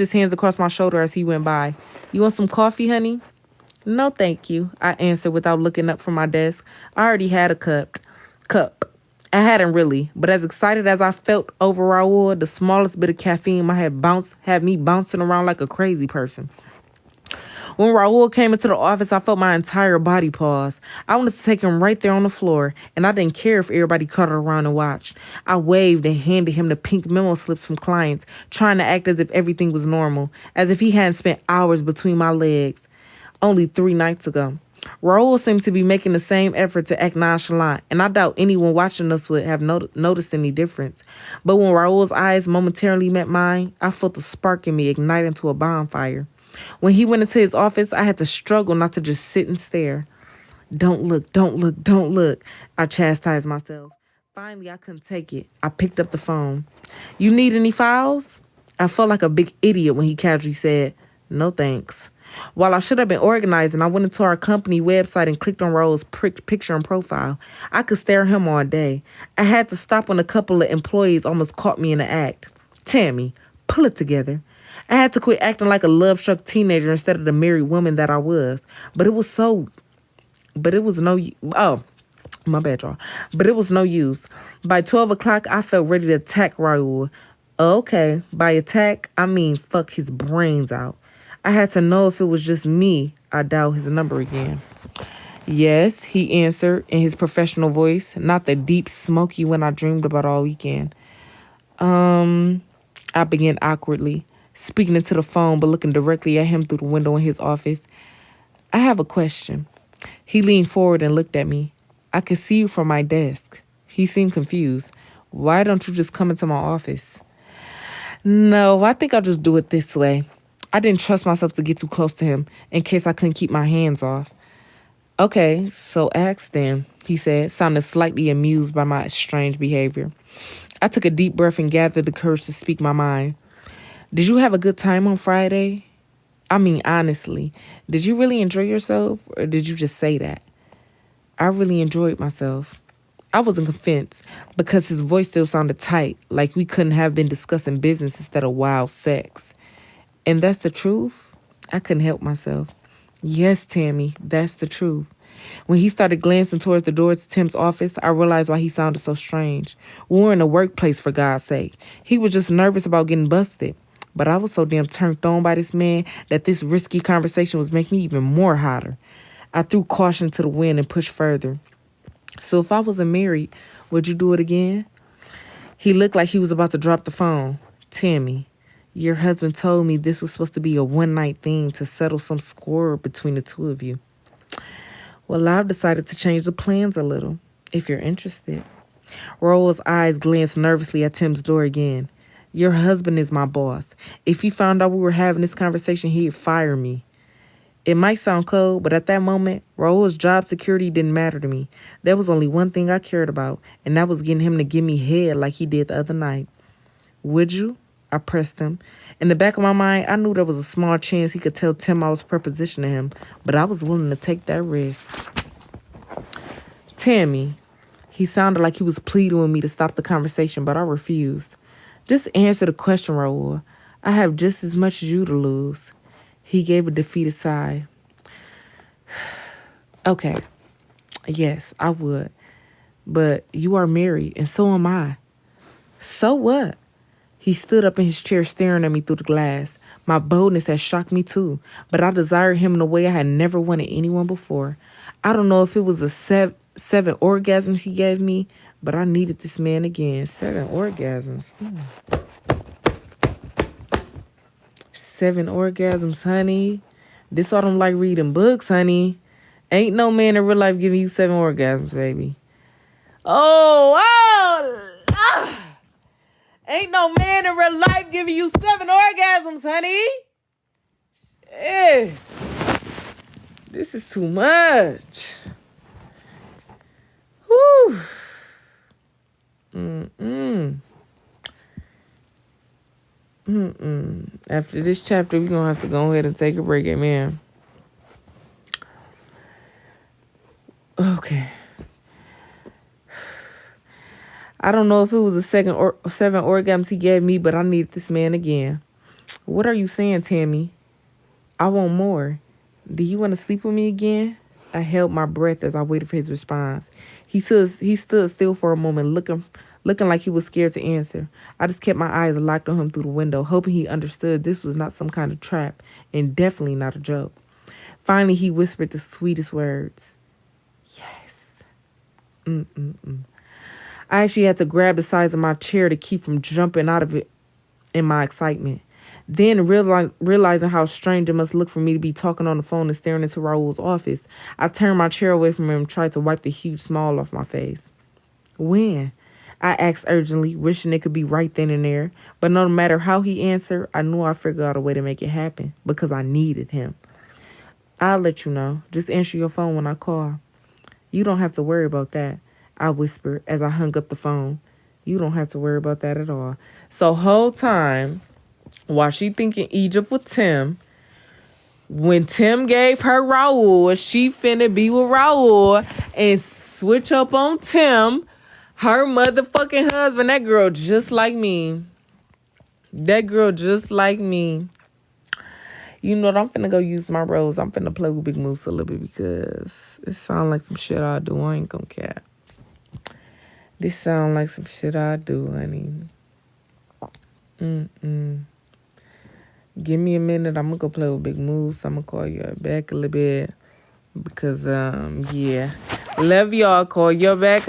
his hands across my shoulder as he went by. You want some coffee, honey? No, thank you, I answered without looking up from my desk. I already had a cup. I hadn't really, but as excited as I felt over Raul, the smallest bit of caffeine might have had me bouncing around like a crazy person. When Raul came into the office, I felt my entire body pause. I wanted to take him right there on the floor, and I didn't care if everybody caught around and watched. I waved and handed him the pink memo slips from clients, trying to act as if everything was normal, as if he hadn't spent hours between my legs only 3 nights ago. Raul seemed to be making the same effort to act nonchalant, and I doubt anyone watching us would have noticed any difference. But when Raul's eyes momentarily met mine, I felt a spark in me ignite into a bonfire. When he went into his office, I had to struggle not to just sit and stare. Don't look, don't look, don't look, I chastised myself. Finally, I couldn't take it. I picked up the phone. You need any files? I felt like a big idiot when he casually said, no thanks. While I should have been organizing, I went into our company website and clicked on Rose's picture and profile. I could stare at him all day. I had to stop when a couple of employees almost caught me in the act. Tammy, pull it together. I had to quit acting like a love-struck teenager instead of the married woman that I was. But it was my bad, y'all. But it was no use. By 12 o'clock, I felt ready to attack Raul. Okay, by attack, I mean fuck his brains out. I had to know if it was just me. I dialed his number again. Yes, he answered in his professional voice, not the deep, smoky one I dreamed about all weekend. I began awkwardly, speaking into the phone but looking directly at him through the window in his office. I have a question. He leaned forward and looked at me. I could see you from my desk. He seemed confused. Why don't you just come into my office? No, I think I'll just do it this way. I didn't trust myself to get too close to him in case I couldn't keep my hands off. Okay, so ask then, he said, sounding slightly amused by my strange behavior. I took a deep breath and gathered the courage to speak my mind. Did you have a good time on Friday? I mean, honestly, did you really enjoy yourself or did you just say that? I really enjoyed myself. I wasn't convinced because his voice still sounded tight, like we couldn't have been discussing business instead of wild sex. And that's the truth? I couldn't help myself. Yes, Tammy, that's the truth. When he started glancing towards the door to Tim's office, I realized why he sounded so strange. We were in a workplace, for God's sake. He was just nervous about getting busted. But I was so damn turned on by this man that this risky conversation was making me even more hotter. I threw caution to the wind and pushed further. So if I wasn't married, would you do it again? He looked like he was about to drop the phone. Tammy, your husband told me this was supposed to be a one-night thing to settle some score between the two of you. Well, I've decided to change the plans a little, if you're interested. Raul's eyes glanced nervously at Tim's door again. Your husband is my boss. If he found out we were having this conversation, he'd fire me. It might sound cold, but at that moment, Raul's job security didn't matter to me. There was only one thing I cared about, and that was getting him to give me head like he did the other night. Would you? I pressed him. In the back of my mind, I knew there was a small chance he could tell Tim I was propositioning him, but I was willing to take that risk. Tammy. He sounded like he was pleading with me to stop the conversation, but I refused. Just answer the question, Raul. I have just as much as you to lose. He gave a defeated sigh. Okay. Yes, I would. But you are married, and so am I. So what? He stood up in his chair staring at me through the glass. My boldness had shocked me too, but I desired him in a way I had never wanted anyone before. I don't know if it was the seven orgasms he gave me, but I needed this man again. 7 orgasms. 7 orgasms, honey. This why I don't like reading books, honey. Ain't no man in real life giving you 7 orgasms, baby. Ain't no man in real life giving you 7 orgasms, honey. Eh. This is too much. Whew. After this chapter, we're going to have to go ahead and take a break, amen. Okay. I don't know if it was the 7 orgasms he gave me, but I needed this man again. What are you saying, Tammy? I want more. Do you want to sleep with me again? I held my breath as I waited for his response. He stood still for a moment, looking like he was scared to answer. I just kept my eyes locked on him through the window, hoping he understood this was not some kind of trap, and definitely not a joke. Finally, he whispered the sweetest words. Yes. Mm-mm-mm. I actually had to grab the sides of my chair to keep from jumping out of it in my excitement. Then, realizing how strange it must look for me to be talking on the phone and staring into Raul's office, I turned my chair away from him and tried to wipe the huge smile off my face. When? I asked urgently, wishing it could be right then and there. But no matter how he answered, I knew I'd figure out a way to make it happen because I needed him. I'll let you know. Just answer your phone when I call. You don't have to worry about that, I whispered as I hung up the phone. You don't have to worry about that at all. So whole time, while she thinking Egypt with Tim, when Tim gave her Raul, she finna be with Raul and switch up on Tim, her motherfucking husband. That girl just like me. That girl just like me. You know what? I'm finna go use my rose. I'm finna play with Big Moose a little bit because it sound like some shit I do. I ain't gonna cap. This sound like some shit I do, honey. Give me a minute. I'm gonna go play with Big Moose. I'm gonna call you back a little bit because, yeah. Love y'all. Call you back.